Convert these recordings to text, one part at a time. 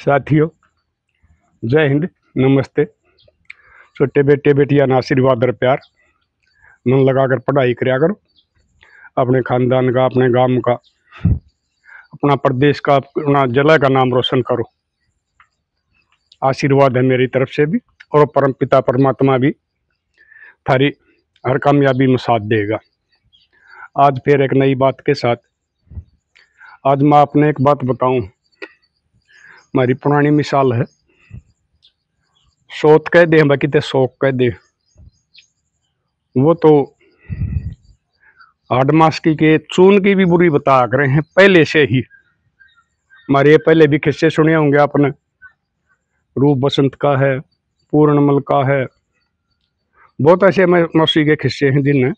साथियों, जय हिंद, नमस्ते। छोटे बेटे बेटियां ना आशीर्वाद और प्यार, मन लगाकर पढ़ाई करया करो। अपने खानदान का, अपने गांव का, अपना प्रदेश का, अपना जिला का नाम रोशन करो। आशीर्वाद है मेरी तरफ से भी, और परम पिता परमात्मा भी थारी हर कामयाबी में साथ देगा। आज फिर एक नई बात के साथ। आज मैं आपने एक बात बताऊं, हमारी पुरानी मिसाल है, सोत कह दे बाकी ते शौक कह दे। वो तो हाडमास के चून की भी बुरी बता रहे हैं पहले से ही। हमारे पहले भी किस्से सुने होंगे आपने, रूप बसंत का है, पूर्णमल का है, बहुत ऐसे मौसी के किस्से हैं जिनने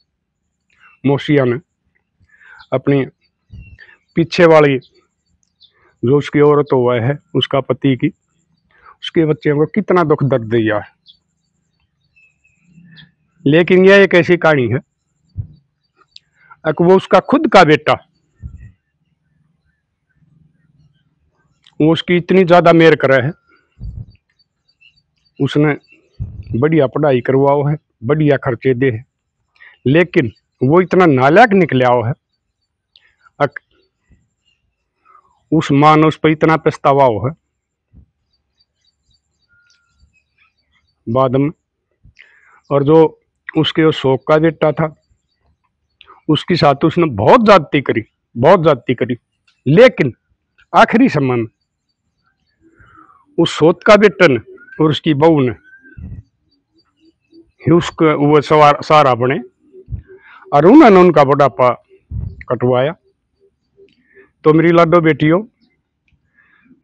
मौसिया ने अपनी पीछे वाली जो उसकी औरत हुआ है, उसका पति की, उसके बच्चे को कितना दुख दर्द दिया है। लेकिन यह एक ऐसी कहानी है, वो उसका खुद का बेटा, वो उसकी इतनी ज्यादा मेहर करे है, उसने बढ़िया पढ़ाई करवाओ है, बढ़िया खर्चे दे है, लेकिन वो इतना नालायक निकले आओ है, उस मां ने उस पर इतना पछतावा हो है बाद में। और जो उसके शौक का बेटा था, उसके साथ उसने बहुत ज्यादती करी, बहुत ज्यादती करी। लेकिन आखिरी समय में उस सोत का बेटा ने और उसकी बहू ने उसका वो सहारा बने और उन्होंने उनका बुढ़ापा कटवाया। तो मेरी लाडो बेटियों,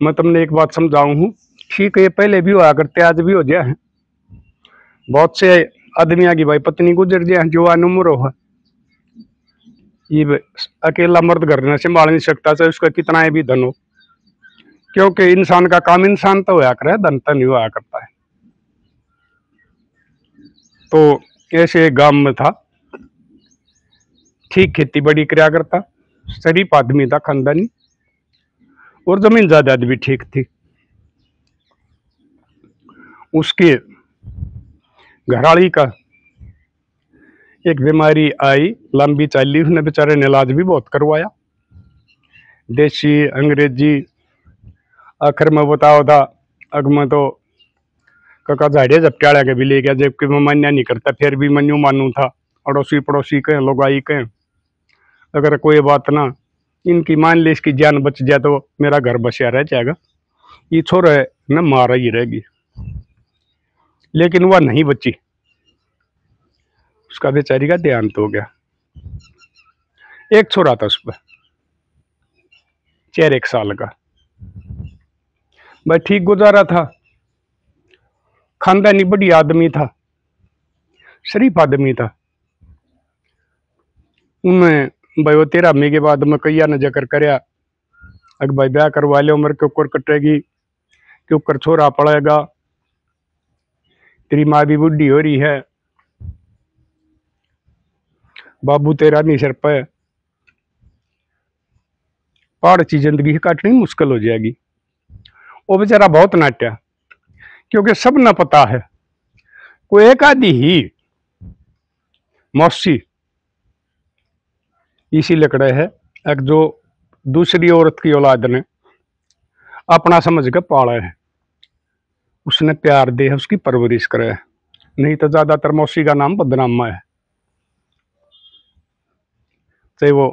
मैं तुमने एक बात समझाऊं हूँ, ठीक है, ये पहले भी हुआ करते, आज भी हो गया है। बहुत से आदमियों की भाई पत्नी गुजर जाए, जवान उम्र हो, ये अकेला मर्द घर में संभाल नहीं सकता, चाहे उसका कितना भी धन हो, क्योंकि इंसान का काम इंसान तो होया करे, धन तो नहीं हुआ करता है। तो ऐसे गांव में था, ठीक खेती बड़ी करया करता, शरीफ आदमी था, खानदानी, और जमीन जायदाद भी ठीक थी। उसके घराली का एक बीमारी आई, लंबी चली, उसने बेचारे ने इलाज भी बहुत करवाया, देसी अंग्रेजी। आखिर में बताओ था, अग में तो काका झाड़िया झपटाड़ा के भी ले गया, जबकि मैं मान्या नहीं करता, फिर भी मनु मानू था। अड़ोसी पड़ोसी कहें, लोग आई कहें, अगर कोई बात ना इनकी मान ली, इसकी जान बच जाए तो मेरा घर बसिया रह जाएगा, ये छोरा न मारा ही रहेगी। लेकिन वह नहीं बची, उसका बेचारी का देहांत हो गया। एक छोरा था उस पर, 4 साल का, भाई ठीक गुजारा था, खानदानी बढ़िया आदमी था, शरीफ आदमी था। उनमें भाई वो 13 महीने के बाद में कैया ने जिक्र करया, अगर भाई ब्याह करवा ले, उम्र के ऊपर कटेगी, के ऊपर छोरा पड़ेगा, तेरी माँ भी बुढ़ी हो रही है, बाबू तेरा नहीं सिर पे, पहाड़ की जिंदगी काटनी मुश्किल हो जाएगी। वो बेचारा बहुत नाट्या, क्योंकि सब न पता है, कोई एक आदि ही मौसी इसी लकड़े है, एक जो दूसरी औरत की औलाद ने अपना समझ के पाला है, उसने प्यार दे है, उसकी परवरिश करे है। नहीं तो ज्यादातर मौसी का नाम बदनामा है, चाहे वो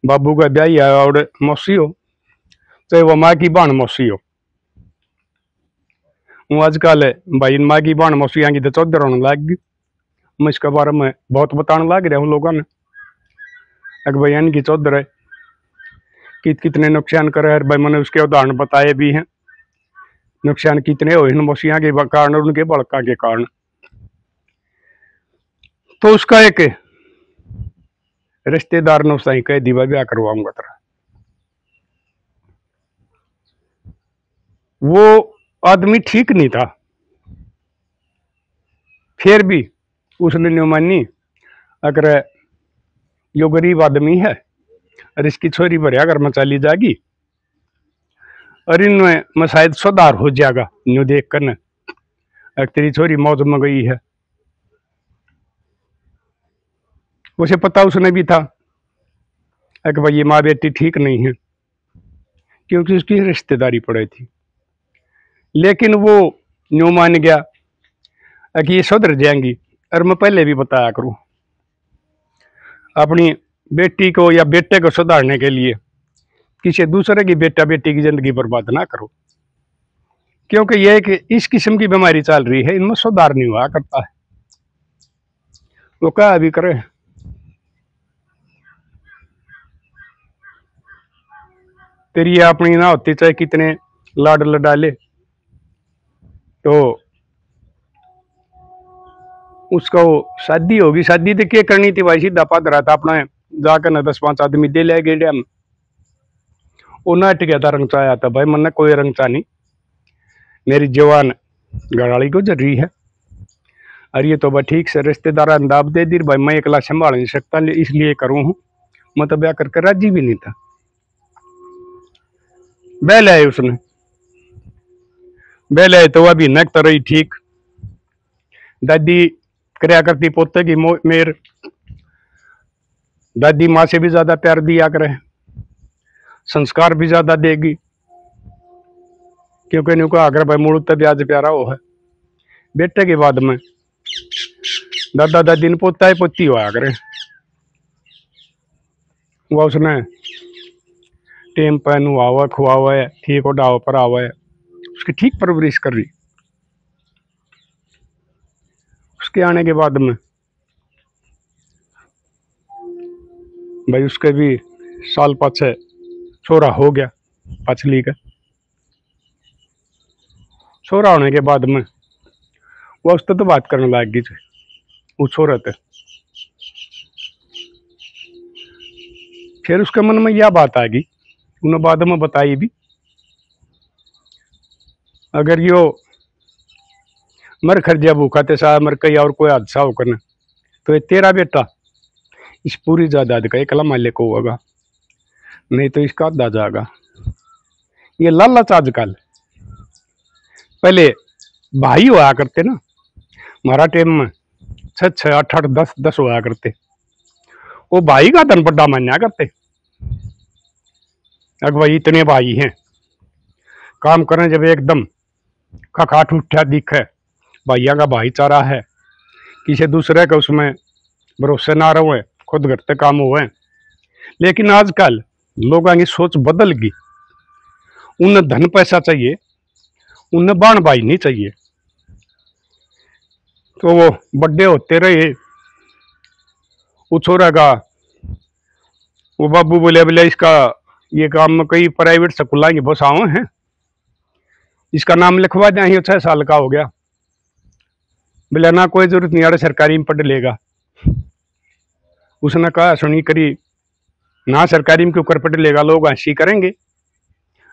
बाबू का ब्याही आया और मौसी हो, चाहे वो माँ की बहन मौसी हो। वो आजकल भाई माँ की बहन मौसी की तो चौधर होने लग गई। मैं इसके बारे में बहुत बताने लग रहा हूँ लोगों ने, अगर भाई इनकी चौधर है, कितने नुकसान करे है भाई, मैंने उसके उदाहरण बताए भी हैं, नुकसान कितने हो इन मौसिया के कारण, उनके बड़का के कारण। तो उसका एक रिश्तेदार ने उसका कह दी, ब्याह करवाऊंगा तेरा। वो आदमी ठीक नहीं था, फिर भी उसने नहीं मानी, अगर यो गरीब आदमी है और इसकी छोरी बढ़िया घर में चली जाएगी और इनमें मैं शायद सुधार हो जाएगा न्यू देख कर न। तेरी छोरी मौज में गई है, उसे पता उसने भी था कि भाई ये माँ बेटी ठीक नहीं है, क्योंकि उसकी रिश्तेदारी पड़ी थी। लेकिन वो न्यू मान गया कि ये सुधर जाएंगी। और मैं पहले भी बताया करूं, अपनी बेटी को या बेटे को सुधारने के लिए किसी दूसरे की बेटा बेटी की जिंदगी बर्बाद ना करो, क्योंकि यह एक इस किस्म की बीमारी चल रही है, इनमें सुधार नहीं हुआ करता है। वो क्या अभी करे। तेरी अपनी ना होती चाहे कितने लाड लडाले, तो उसको शादी होगी। शादी तो क्या करनी थी भाई, सीधा पाद रहा था अपना जाकर ना 10-5 आदमी दे ले गेड़िया में। वो नाट गया था रंग चाया था भाई, मन कोई रंग चा नहीं। मेरी जवान घरवाली गुजर रही है, और ये तो भाई ठीक से रिश्तेदार अंदाब दे दी भाई, मैं अकेला संभाल नहीं सकता इसलिए करूँ हूँ। मैं तो ब्याह करके राजी भी नहीं था। बैल आए उसने, बैल आए तो वह भी नक तो रही ठीक। दादी करया करती पोते की मेर, दादी माँ से भी ज्यादा प्यार दिया करे, संस्कार भी ज्यादा देगी, क्योंकि इनको अगर भाई मूल तब आज प्यारा हो है। बेटे के बाद में दादा दादी ने पोता ही पोती हुआ करे, वह उसने टेम पर नुआवा खुआवा है, ठीक उड़ाव पर आवा है, उसकी ठीक परवरिश कर रही। उसके आने के बाद में भाई उसके भी साल पाछे छोरा हो गया। पछली का छोरा होने के बाद में वो उससे तो बात करने लग गई वो छोरा थे। फिर उसके मन में यह बात आ गई, उन्हें बाद में बताई भी, अगर यो मर खर्जा भूखा ते सा मर कहीं और कोई हादसा होकर न, तो ये तेरा बेटा इस पूरी जायदाद का एकला मालिक होगा, नहीं तो इसका आधा जाएगा। ये लालच आजकल, पहले भाई हुआ करते ना, हमारा टाइम में 6-6, 8-8, 10-10 हुआ करते। वो भाई का धन बड़ा मान्या करते, अगर भाई इतने भाई हैं, काम करें जब एकदम खखाट उठा दिखे, भैया का भाईचारा है, किसी दूसरे का उसमें भरोसे ना रहे, खुद घर से काम हुए। लेकिन आजकल लोगों की सोच बदल गई, उन्हें धन पैसा चाहिए, उन्हें बाण भाई नहीं चाहिए। तो वो बड़े होते रहे, वो छोरा का वो बाबू बोले बोले इसका ये काम में कई प्राइवेट स्कूल की बसाओ हैं, इसका नाम लिखवा दें, 6 साल का हो गया। बोले ना कोई जरूरत नहीं, अरे सरकारी में पढ़ लेगा। उसने कहा सुनी करी ना, सरकारी में क्यों कर पढ़ लेगा, लोग हंसी करेंगे।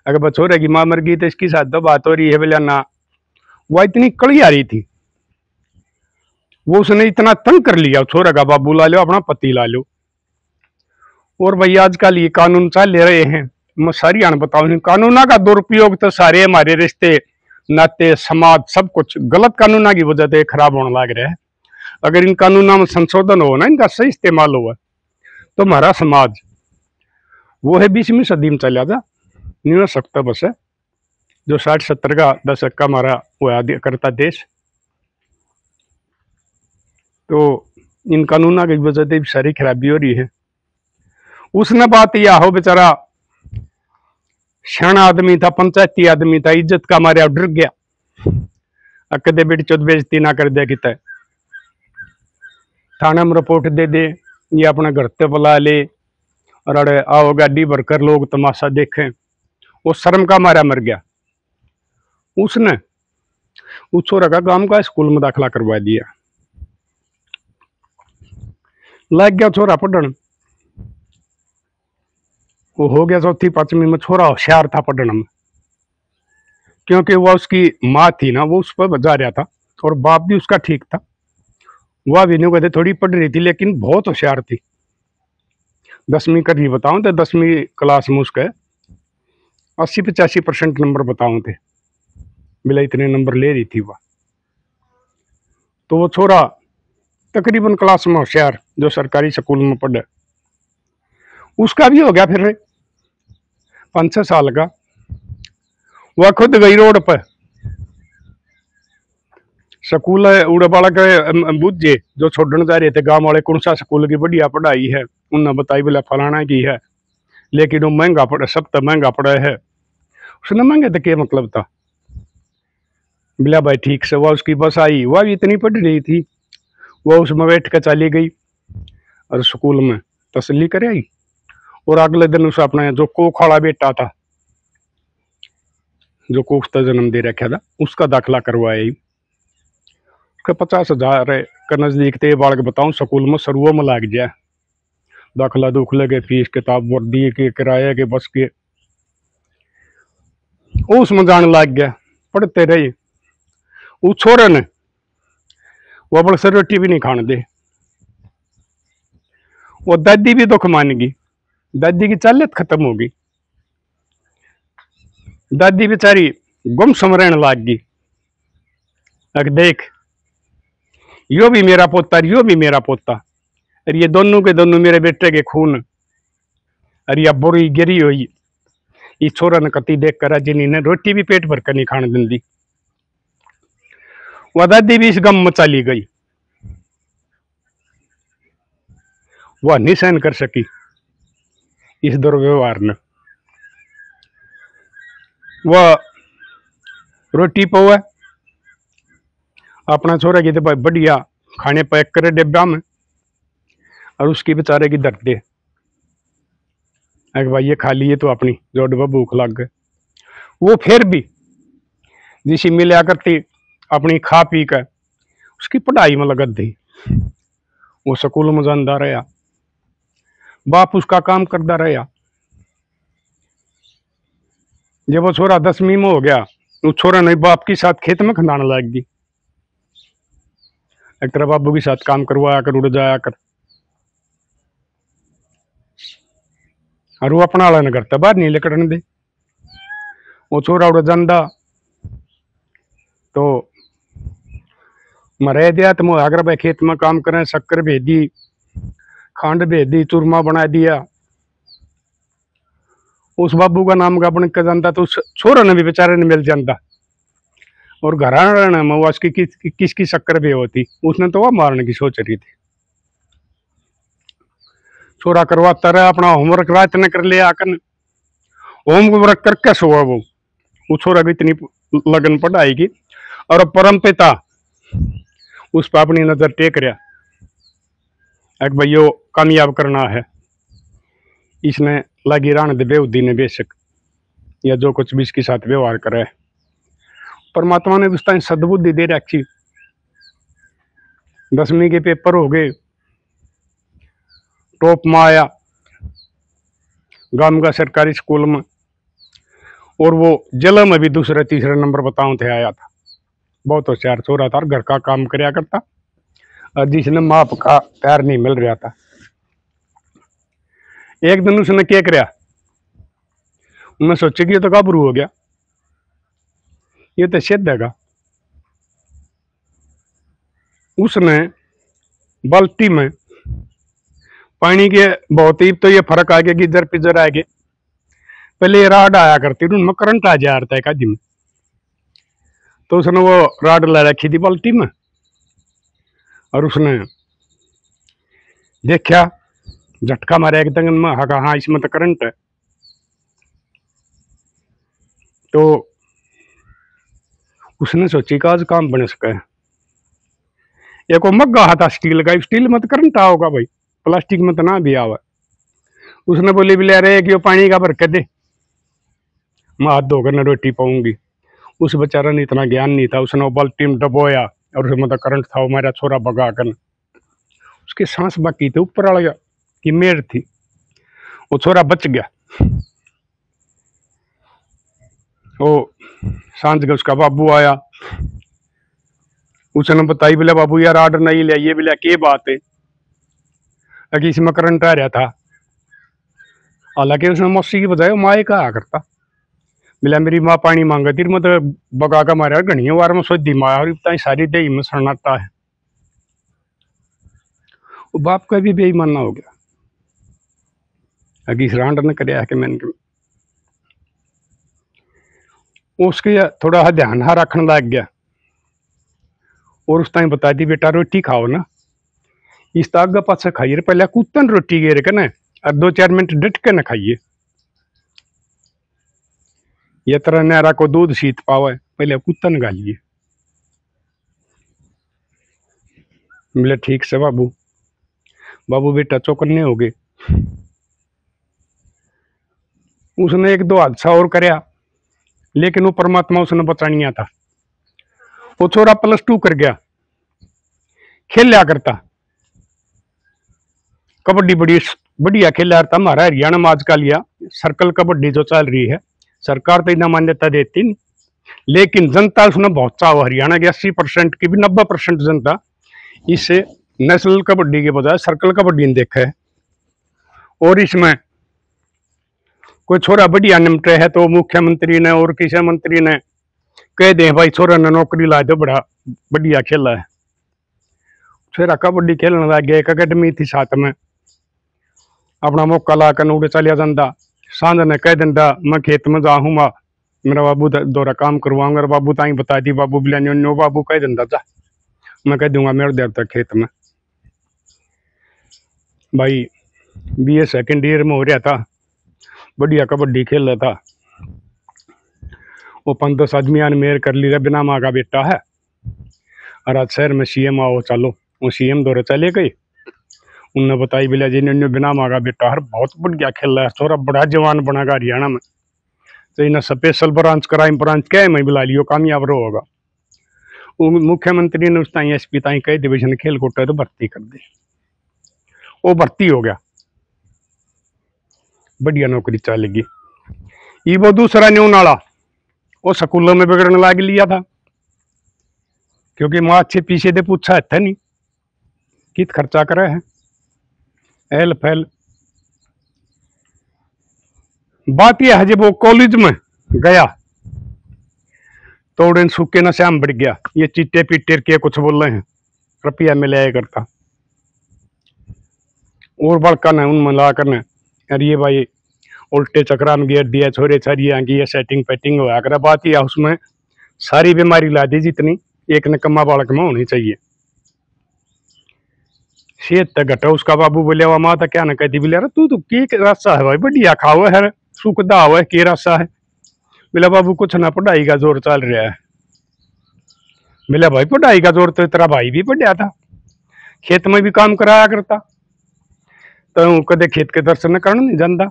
अगर बछोरे की माँ मर गई तो इसकी साथ तो बात हो रही है। बोले ना, वह इतनी कड़ी आ रही थी, वो उसने इतना तंग कर लिया, छोरा का बाबू ला लो, अपना पति ला लो। और भाई आजकल ये कानून चल ले रहे हैं, मैं सारी आन बताऊं, कानूना का दुरुपयोग तो सारे हमारे रिश्ते नाते समाज सब कुछ गलत कानूना की वजह से खराब होने लग रहा है। अगर इन कानूनों में संशोधन हो ना, इनका सही इस्तेमाल हुआ, तो हमारा समाज वो है 20वीं सदी में चला जा नहीं हो सकता। बस है जो 60-70 का दशक का हमारा वो करता देश, तो इन कानूनों की वजह से सारी खराबी हो रही है। उसने बात यह हो, बेचारा सियाना आदमी था, पंचायती आदमी था, इज्जत का मारे डर गया, कदे बेटी चौथ बेजती ना कर दिया कि थाना में रिपोर्ट दे दे, ये अपने घर से बुला ले, और अरे आओ गाड़ी भरकर लोग तमाशा देखें। वो शर्म का मारा मर गया। उसने उस छोरा का गांव का स्कूल में दाखिला करवा दिया, लग गया छोरा पढ़न। वो हो गया 4वीं-5वीं में, छोरा होशियार था पढ़ने में, क्योंकि वह उसकी माँ थी ना, वो उस पर बजा रहा था, और बाप भी उसका ठीक था। वह भी नहीं कहते थोड़ी पढ़ रही थी, लेकिन बहुत होशियार थी। 10वीं कर रही बताऊं तो 10वीं क्लास में उसके 80-85% नंबर बताऊं थे, मिला इतने नंबर ले रही थी वह। तो वो छोरा तकरीबन क्लास में होशियार, जो सरकारी स्कूल में पढ़े, उसका भी हो गया फिर 5-6 साल का। वह खुद गई रोड पर, स्कूल उड़े बालक बूझे जो छोड़ने जा रहे थे गांव वाले, कौन सा स्कूल की बढ़िया पढ़ाई है, उन्हें बताई बोला फलाना की है, लेकिन वो महंगा पड़ा, सब तो महंगा पड़ा है। उसने महंगे तो क्या मतलब था, बोला भाई ठीक से। वह उसकी बस आई, वह भी इतनी पढ़ रही थी, वह उसमें बैठ कर चली गई और स्कूल में तसल्ली कर आई। और अगले दिन उसे अपना जो कोख वाला बेटा था, जो कोख का जन्म दे रखा था, उसका दाखिला करवाया। उसके 50,000 के नजदीक थे बालक, बताऊं स्कूल में शुरू में लग जाए, दाखिला दुखले के, फीस किताब वर्दी के, किराए के, बस के, वो उसमें जाने लग गया। पढ़ते रहे। उस छोरे ने वो बड़ से रोटी भी नहीं खाने दे। वो दादी भी दुख मान गई, दादी की चालियत खत्म हो गई। दादी बेचारी गुमसुम रहने लग गई। अगर देख, यो भी मेरा पोता, यो भी मेरा पोता, और ये दोनों के दोनों मेरे बेटे के खून, और यह बुरी गिरी हुई। इस छोरा ने कति देख कर जिन्हें रोटी भी पेट भर कर नहीं खाने दी। वह दादी भी इस गम में चली गई, वह नहीं सहन कर सकी इस दुर्व्यवहार ने। वह रोटी पवे अपना छोरा की तो भाई बढ़िया खाने पैक करे डिब्बा में, और उसकी बेचारे की दर्द दे, अगर भाई ये खा लिए तो अपनी जो डब्बा भूख लग गए। वो फिर भी जिसी मिला करती अपनी खा पी कर उसकी पढ़ाई में लगत दी। वो स्कूल में जाता रहा, बाप उसका काम करता रहा। जब वो छोरा 10वीं में हो गया, उस छोरा ने बाप के साथ खेत में खंदाने लग गई। एक तरह बाबू के साथ काम करवाया कर, उड़ जाया कर, और वो अपना वाला न करता, बाहर नहीं निकलने दे। वो छोरा उड़ जाता तो मरे दिया, तो मैं आगर भाई खेत में काम करें, शक्कर भेज दी, खांड भेज दी, चूरमा बना दिया। उस बाबू का नाम का बन कर जाता तो उस छोरा ने भी बेचारे ने मिल जाता। और घराना में वो उसकी किसकी शक्कर भी होती, उसने तो वह मारने की सोच रही थी। छोरा करवाता रहा अपना होमवर्क, रात ने कर लिया आकर, होमवर्क करके सोआ वो छोरा भी इतनी लगन पढ़ाई की। और परम पिता उस पर अपनी नजर टेक रहा, एक भाइयों कामयाब करना है, इसने लगी रान दे बेउद्दी ने बेशक, या जो कुछ भी इसके साथ व्यवहार करे, परमात्मा ने उस टाइम सद्बुद्धि दे रखी। 10वीं के पेपर हो गए, टॉप में आया गांव का सरकारी स्कूल में, और वो जिले में भी दूसरे तीसरे नंबर बताऊं थे आया था। बहुत होशियार छोरा था, घर का काम कराया करता, और जिसने माप का पैर नहीं मिल रहा था। एक दिन उसने क्या कराया, मैं सोचे कि ये तो घबरू हो गया, ये तो सिद्ध है। उसने बाल्टी में पानी के बहुत ही तो ये फर्क आ गया, गिजर पिजर आ गए। पहले ये राड आया करती थी, उनमें करंट आ जा रहा था एक दिन, तो उसने वो राड ला रखी थी बाल्टी में, और उसने देखा, झटका मारा एकदम में, हाँ इसमें तो करंट है। तो उसने सोची का आज काम बन सका है। एक वो मग्गा था स्टील का, स्टील में तो करंट आओगा भाई, प्लास्टिक में तो ना भी आवा। उसने बोली बिले रहे कि वो पानी का भर के दे, मैं हाथ धोकर न रोटी पाऊंगी। उस बेचारा ने इतना ज्ञान नहीं था, उसने वो बाल्टी में डबोया, और उसमें तो करंट था, वो मेरा छोरा भगा कर, उसकी सांस बाकी थी, ऊपर वाला की मेर थी, वो छोरा बच गया। वो सांझ के उसका बाबू आया, उसने बताई बोले बाबू यार आर्डर नहीं लिया, ये बोला क्या बात है, अगर इसमें करंट आ रहा था। हालांकि उसने मौसी की बजाय माए कहा करता, मिला मेरी माँ पानी मांगा थी मतलब बगा का मारा घनी वार में सोधी माँ और इतना सारी दही में सड़नाता है। वो बाप का भी बेईमाना हो गया। अगी रांड ने कराया कि मैंने उसके थोड़ा सा ध्यान हा रखने लग गया और उस टाइम बता दी बेटा रोटी खाओ ना, इस आगे पास खाइए पहले कुत्तन रोटी गेर के ना और 2-4 मिनट डट के न खाइए। ये तरह नहरा को दूध सीत पावे पहले कुत्तन गालिए। बोले ठीक से बाबू। बाबू बेटा चौकन्ने हो गए। उसने 1-2 हादसा और कराया लेकिन वो परमात्मा उसने बचानिया था। वो छोरा +2 कर गया, खेल लिया करता कबड्डी, बड़ी बढ़िया खेल रहा था। हमारा हरियाणा में आजकल यह सर्कल कबड्डी जो चल रही है, सरकार तो इतना मान्यता देती नहीं लेकिन जनता उसने बहुत चाह, हरियाणा की 80% की भी 90% जनता इससे नेशनल कबड्डी के बजाय सर्कल कबड्डी देखा है। और इसमें कोई छोरा बढ़िया निमटे है तो मुख्यमंत्री ने और किसी मंत्री ने कह दे भाई छोरा ने नौकरी ला दो, बड़ा बढ़िया खेला है। छोरा कबड्डी खेलने लग गया, एक अकेडमी थी साथ में, अपना मौका ला कर उड़े चलिया जाता। सांझ ने कह दिंदा मैं खेत में जाऊँ माँ, मेरा बाबू दौरा काम करवाऊंगा। बाबू ताई बता दी, बाबू बिला नो बाबू कह दिंदा जा, मैं कह दूंगा मेरे देर तक खेत में। भाई BA सेकंड ईयर में हो रहा था, बढ़िया कबड्डी खेल रहा था। वो 5-10 आदमी ने मेयर कर लिया, बिना माँ का बेटा है और आज शहर में CM आओ चलो। वो CM दौरे चले गई, उनने बताई बिला जी ने बिना माँ का बेटा हर बहुत बढ़िया खेल रहा है, छोरा बड़ा जवान बनेगा हरियाणा में, तो इन्हें स्पेशल ब्रांच क्राइम ब्रांच क्या है मैं बुला लियो, कामयाब होगा। वो मुख्यमंत्री ने उस ताई SP ताई कई डिवीजन खेल कोटा तो भर्ती कर दी। वो भर्ती हो गया, बढ़िया नौकरी चलेगी। ये वो दूसरा न्यू नाला वो स्कूलों में बिगड़ने लग लिया था क्योंकि माँ अच्छे पीछे दे पूछा था नहीं कित खर्चा करे है एल फैल। बात यह है जब वो कॉलेज में गया तो उड़न सूखे न श्याम बढ़ गया, ये चिट्टे पिट्टे के कुछ बोल रहे हैं रुपया में ले करता और बड़का न उन मिला कर न, अरे ये भाई उल्टे चक्रा में गिर दिया छोरे छरिया की, ये सेटिंग पेटिंग हुआ कर। बात यह उसमें सारी बीमारी ला दी जितनी एक नकम्मा बालक में होनी चाहिए। सेहत तक घटा उसका बाबू बोले वह माता क्या न कहती बोले अरे तू तो के रास्ता है भाई बढ़िया खाओ है सुखदा हुआ है के रास्ता है। बोला बाबू कुछ ना पढ़ाई का जोर चल रहा है। बोला भाई पढ़ाई का जोर तो तेरा भाई भी पढ़ा था, खेत में भी काम कराया करता, तो कदे खेत के दर्शन करने नहीं जाता।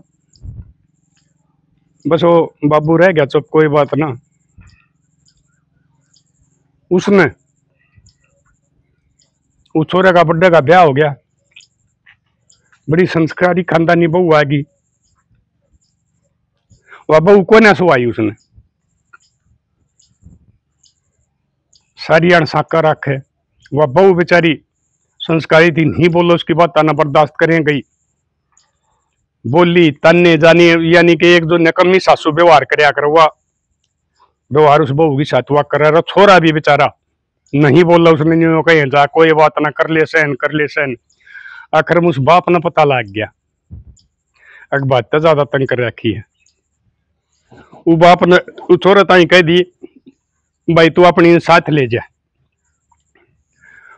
बस वो बाबू रह गया चुप, कोई बात ना। उसने उस छोरे का बड्डे का ब्याह हो गया, बड़ी संस्कारी खानदानी बहू आएगी। वह बहू को ना सुवाई उसने सारी अणसाका रखे। वह बहू बेचारी संस्कारी थी, नहीं बोलो उसकी बात आना बर्दाश्त करें गई, बोली तन्ने जानी, यानी कि एक जो नकम्मी सासू व्यवहार कराया कर हुआ व्यवहार उस बहू की साथ हुआ कर रहा। छोरा भी बेचारा नहीं बोला उसने, नहीं कहीं जा कोई बात ना कर ले सहन कर ले सहन। आखिर में उस बाप ने पता लग गया, अग बात तो ज्यादा तंग कर रखी है। वो बाप ने छोरा ताई कह दी भाई तू अपनी साथ ले जा,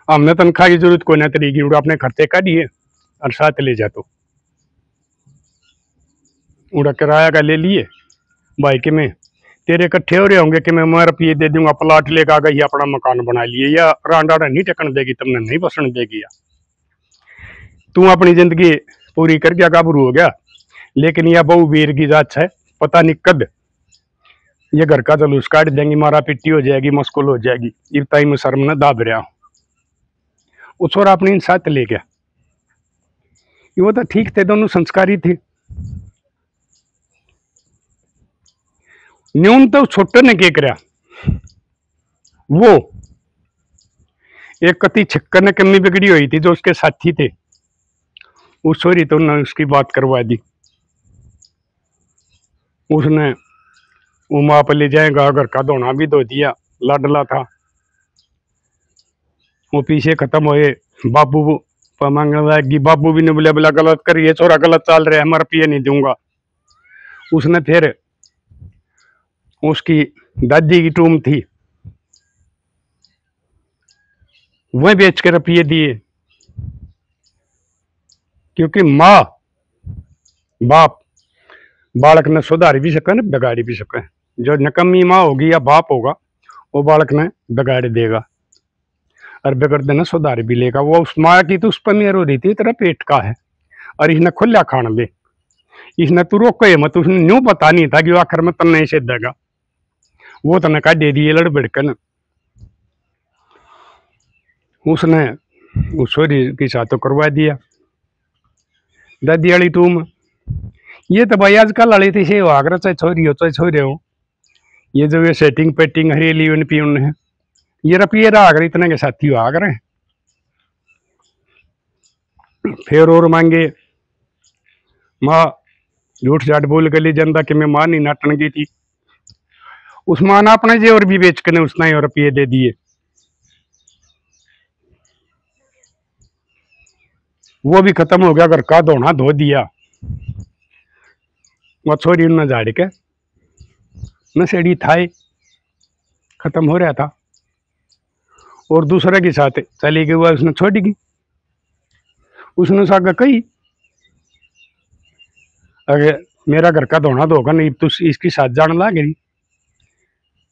हमने तनख्वाह की जरूरत कोई ना तेरी, अपने खर्चे काटिए और साथ ले जा। तो उड़ा किराया का ले लिए भाई कि मैं तेरे इकट्ठे हो रहे होंगे कि मैं रुपये दे दूंगा प्लाट लेकर आ गई अपना मकान बना लिए, या रांडा नहीं टकन देगी तुमने नहीं बसन देगी, या तू अपनी जिंदगी पूरी कर गया गाभरू हो गया। लेकिन यह बहु वीर की जात है, पता नहीं कद ये घर का जलूस काट देंगी, मारा पिट्टी हो जाएगी मुश्किल हो जाएगी। इस टाइम में शर्म न दाब रहा हूं। वो छोरा अपनी साथ ले गया, वो तो ठीक थे, दोनों संस्कारी थे। न्यून तो छोटे ने क्या करा, वो एक कति छक्कर ने कमी बिगड़ी हुई थी जो उसके साथी थे, उस छोरी तो उन्होंने उसकी बात करवा दी। उसने वो माँ पर ले जाएगा, घर का धोना भी धो दिया, लाडला था। वो पीछे खत्म हुए, बाबू पर मांगने लगी, बाबू भी ने बोला बोला गलत करिए, छोरा गलत चल रहा है, मैं रुपये नहीं दूंगा। उसने फिर उसकी दादी की टूम थी, वह बेच के रुपये दिए, क्योंकि माँ बाप बालक ने सुधार भी सके न बिगाड़ भी सके। जो नकम्मी माँ होगी या बाप होगा वो बालक ने बिगाड़ देगा और बिगड़ते न सुधार भी लेगा। वो उस माँ की तो उस पर मेहर हो रही थी, तेरा पेट का है और इसने खुला खान ले, इसने तू रोके मत, उसने न्यू पता नहीं था कि वो आखिर में तन्ने से देगा। वो तने का दे दिए लड़ भिड़कन। उसने उस छोरी के साथ तो करवा दिया दादी वाली टूम। ये तो भाई आजकल वाली थी से आगरा, चाहे छोरी हो चाहे छोरे हो, ये जो ये सेटिंग पेटिंग हरियली उन पी उन है, ये रुपये आगरे इतने के साथी आग रहे। फिर और मांगे माँ झूठ झाट बोल गली जनता कि मैं माँ नहीं नाटन की थी। उस माँ ने अपने जे और भी बेच के उसने रुपये दे दिए। वो भी खत्म हो गया, घर का धोना धो दिया। वो छोरी उन झाड़ के नशेड़ी थाए खत्म हो रहा था और दूसरे के साथ चली गई, हुआ उसने छोड़ दी। उसने सागा कही अगर मेरा घर का धोना धोगा नहीं तो इसकी साथ जान ला गई,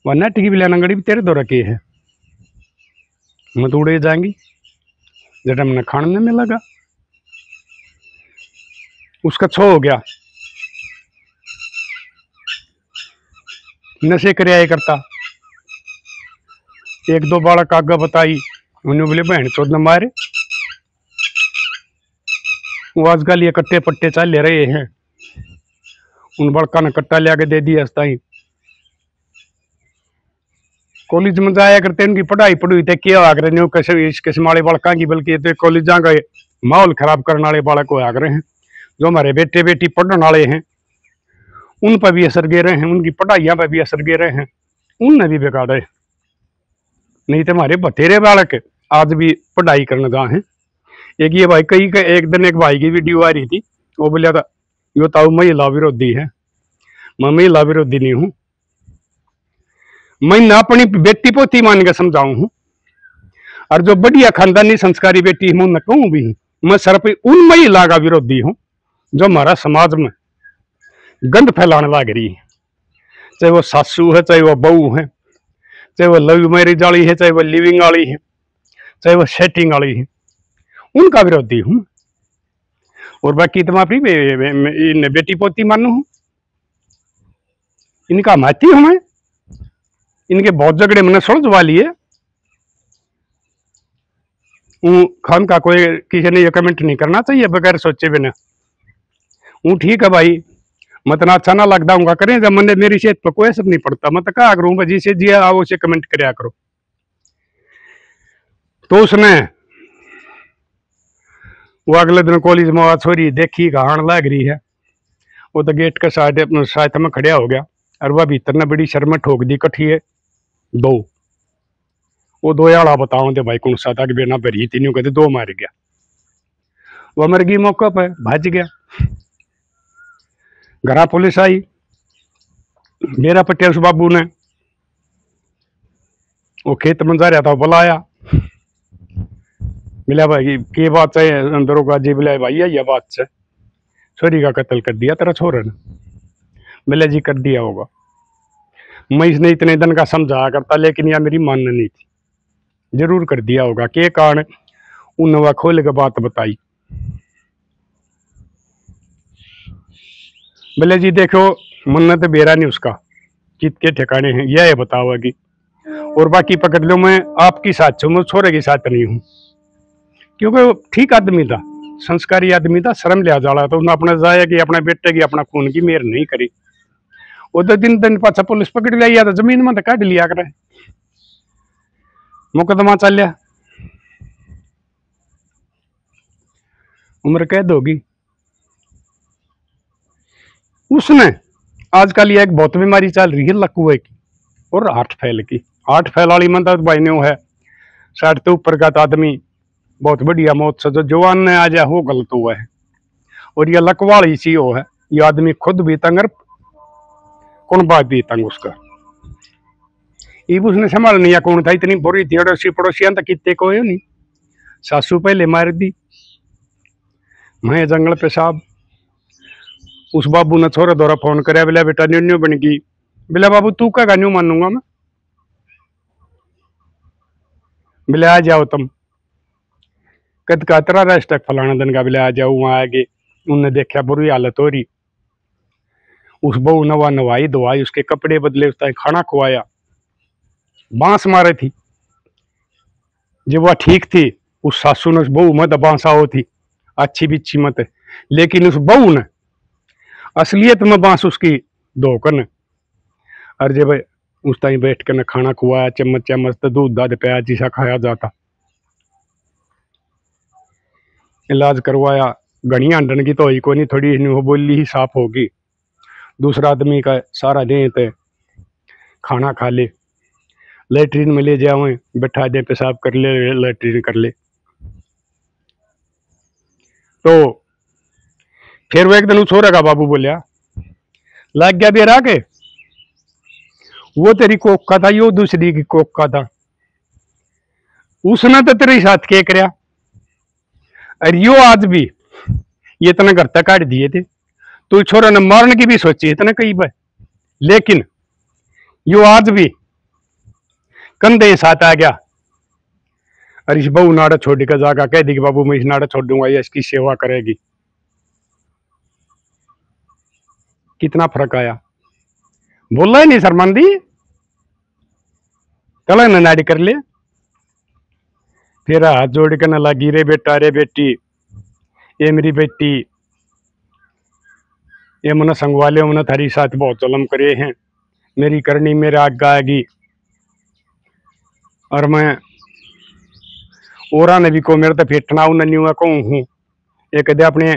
वरना टिकी भी लेना गड़ी भी तेरे दो रखे है, मैं तो उड़े जाएंगी जब हमने खाने में लगा। उसका छो हो गया, नशे कराया करता। एक दो बालक आगे बताई, उन्हें बोले बहन चौथ न मारे। वो आजकल ये कट्टे पट्टे चल ले रहे हैं, उन बड़का ने कट्टा लिया के दे दिया। अस्ताई कॉलेज में जाया करते, उनकी पढ़ाई पढ़ुई थे क्या आगरे नहीं कैसे इस किस्म वाले बड़का की, बल्कि तो कॉलेज गए माहौल खराब करने वाले बालक को आगरे हैं। जो हमारे बेटे बेटी पढ़ने वाले हैं उन पर भी असर गे रहे हैं, उनकी पढ़ाइयाँ पर भी असर गे रहे हैं, उनने भी बिगाड़े। नहीं तो हमारे बथेरे बालक आज भी पढ़ाई करने जा हैं। एक ये भाई कई एक दिन एक भाई की वीडियो आ रही थी, वो बोला था यो ताऊ महिला विरोधी है। मैं महिला विरोधी नहीं हूँ, मैं ना अपनी बेटी पोती मान के समझाऊ हूँ, और जो बढ़िया खानदानी संस्कारी बेटी है मैं उन्हें कहूँ भी, मैं सिर्फ उन महिला का विरोधी हूँ जो हमारा समाज में गंद फैलाने लग रही है। चाहे वो सासू है, चाहे वो बहू है, चाहे वो लव मैरिज वाली है, चाहे वो लिविंग वाली है, चाहे वो सेटिंग वाली है, उनका विरोधी हूँ। और बाकी तो अपनी बेटी पोती मानू हूँ, इनका माती हूँ मैं। इनके बहुत झगड़े मैंने सुलझवा लिए। खान का कोई किसी ने ये कमेंट नहीं करना चाहिए बगैर सोचे बिना। ठीक है भाई, मैं तो अच्छा ना लगता हूँ करें, जब मैंने मेरी सेहत पर कोई असर नहीं पड़ता, मैं तो कहा करूँ भाई से जी आओ उसे कमेंट कराया करो। तो उसने वो अगले दिन कॉलेज में छोरी देखी कहान लग रही है, वो तो गेट के साथ में खड़िया हो गया और वह भीतर ने बड़ी शर्म ठोक दी कठी है दो। वो दो याला बताओ दे भाई कौन सा था कि बेना भरी तीनों कहते दो मार गया। वह मर गई मौका पर भज गया। घरा पुलिस आई, मेरा पटेल बाबू ने वो खेत में जा रहा था बुलाया, मिला भाई की बात है दरोगा जी, बोला भाई यह बात से छोरी का कत्ल कर दिया तेरा छोरा ने। मिला जी कर दिया होगा, मैं इसने इतने दिन का समझाया करता लेकिन यह मेरी मानना नहीं थी, जरूर कर दिया होगा। के कारण उन खोल के बात बताई। बोले जी देखो मन्नत बेरा नहीं उसका चित के ठिकाने हैं, यह बताओगी और बाकी पकड़ लो मैं आपकी साथ छू, मैं छोरे के साथ नहीं हूँ। क्योंकि वो ठीक आदमी था, संस्कारी आदमी था, शर्म लिया जाला तो उन्हें अपने जाया कि अपने बेटे की अपना खून की मेहर नहीं करी। वो दो दिन दिन पाछा पुलिस पकड़ लिया तो जमीन में तो काट लिया करे, मुकदमा चल लिया, उम्र कैद होगी। उसने आजकल ये एक बहुत बीमारी चल रही है लकवे की और हार्ट फेल की। हार्ट फेल वाली मतलब भाई ने है 60 के ऊपर का तो आदमी बहुत बढ़िया मौत से जो जवान ने आ जाए वो गलत हुआ है। और ये लकवा वाली सी हो है, ये आदमी खुद भी तंग और कौन बात भी तंग उसका। उसने संभाल नहीं कौन था, इतनी बुरी थी अड़ोसी पड़ोसियां तक कितने को नहीं। सासू पहले मार दी, मैं जंगल पे साहब। उस बाबू ने छोरा दौरा फोन करे, बोला बेटा न्यू न्यू बन गई। बोला बाबू तू क्या न्यू मानूंगा मैं। बोले आ जाओ तुम। कद का तेरा रेस्ट फलाना दिन का। बोले आ जाओ। वहां आगे उनने देखा बुरी हालत हो रही। उस बहू नवा नवाई धोवाई, उसके कपड़े बदले, उसका खाना खुआया। बांस मारे थी जब वह ठीक थी। उस सासू ने उस बहू मत बांसा हो थी, अच्छी बिच्छी मत। लेकिन उस बहू ने असलियत में बांस उसकी धोकन। और जब उस टाइम बैठ कर खाना खुआया, चम्मच चम्मच तो दूध दाद पिया जिसा खाया जाता। इलाज करवाया, घनी आंडन की तो हुई को नहीं, थोड़ी बोली ही साफ होगी। दूसरा आदमी का सारा दे तो खाना खा ले, लेटरिन में ले जाओ, बैठा दे पेशाब कर ले, लेटरिन कर ले। तो फिर वो एक दिन छोरा का बाबू बोलिया लग गया बेरा के, वो तेरी कोक का था, यो दूसरी की कोक का था। उसने तो तेरे साथ क्या करया, और यो आज भी ये इतना घर तक काट दिए थे। तो छोरा ने मारने की भी सोची इतने कई बार, लेकिन यो आज भी कंधे साथ आ गया। और इस बहू नाड़ा छोड़ कर जाकर कह दी कि बाबू मैं इस नाड़ा छोड़ दूंगा, ये इसकी सेवा करेगी। कितना फर्क आया। बोला ही नहीं शर्मांदी, चला ना नाड़ी कर ले। फिर हाथ जोड़ के न लगी, रे बेटा रे बेटी, ये मेरी बेटी, ये मन संगवाले मन थारी साथ बहुत जुल्म करे हैं, मेरी करनी मेरे आगे आएगी। और मैं और ने भी को मेरे तो फेटना उन्हें नहीं हुआ कहूँ हूँ। ये कदे अपने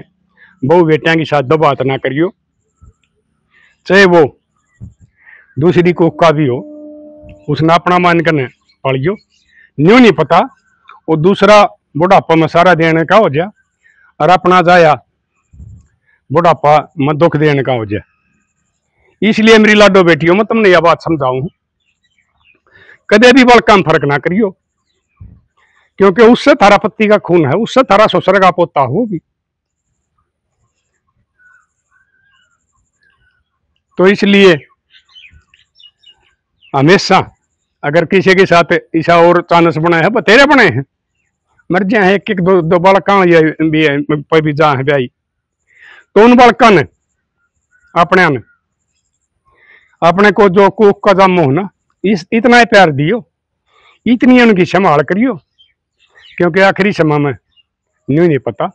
बहू बेटिया की साथ दो बात ना करियो, चाहे वो दूसरी को का भी हो, उसने अपना मान कर पढ़ियो। न्यू नहीं पता वो दूसरा बुढ़ापा में सारा देने का हो जाए, और अपना जाया बुढ़ापा में दुख देने का हो जाए। इसलिए मेरी लाडो बेटियों में तुमने यह बात समझाऊं, कदे भी बल काम फर्क ना करियो, क्योंकि उससे थारा पत्ती का खून है, उससे थारा ससुर का पोता हो भी। तो इसलिए हमेशा अगर किसी के साथ ऐसा और चांस बना है, बतेरे बने हैं, मर जाए एक एक दो दो बालका भी जा है ब्याई, तो उन बालका ने अपने को जो कुक का जम हो ना, इतना ही प्यार दियो, इतनी उनकी संभाल करियो, क्योंकि आखिरी समय में नहीं पता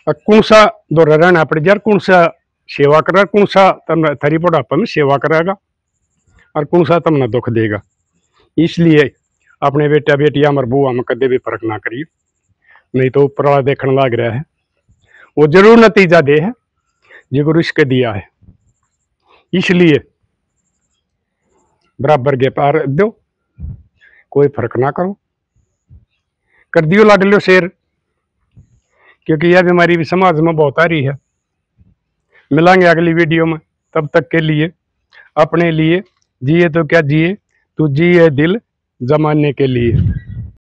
कौन सा दौरा रहना पड़ जाए, कौन सा सेवा करेगा, कौन सा थारी बुढ़ापा में सेवा करेगा, और कौन सा तुमने दुख देगा। इसलिए अपने बेटा बेटिया मर बुआ में कदे भी फर्क ना करिए, नहीं तो ऊपर वाला देखने लग रहा है, वो जरूर नतीजा दे है जो गुरु इसके दिया है। इसलिए बराबर के पार दो, कोई फर्क ना करो, कर दियो लाडलो शेर, क्योंकि यह बीमारी भी समाज में बहुत आ रही है। मिलांगे अगली वीडियो में, तब तक के लिए अपने लिए जिए तो क्या जिए, तू जिए दिल जमाने के लिए।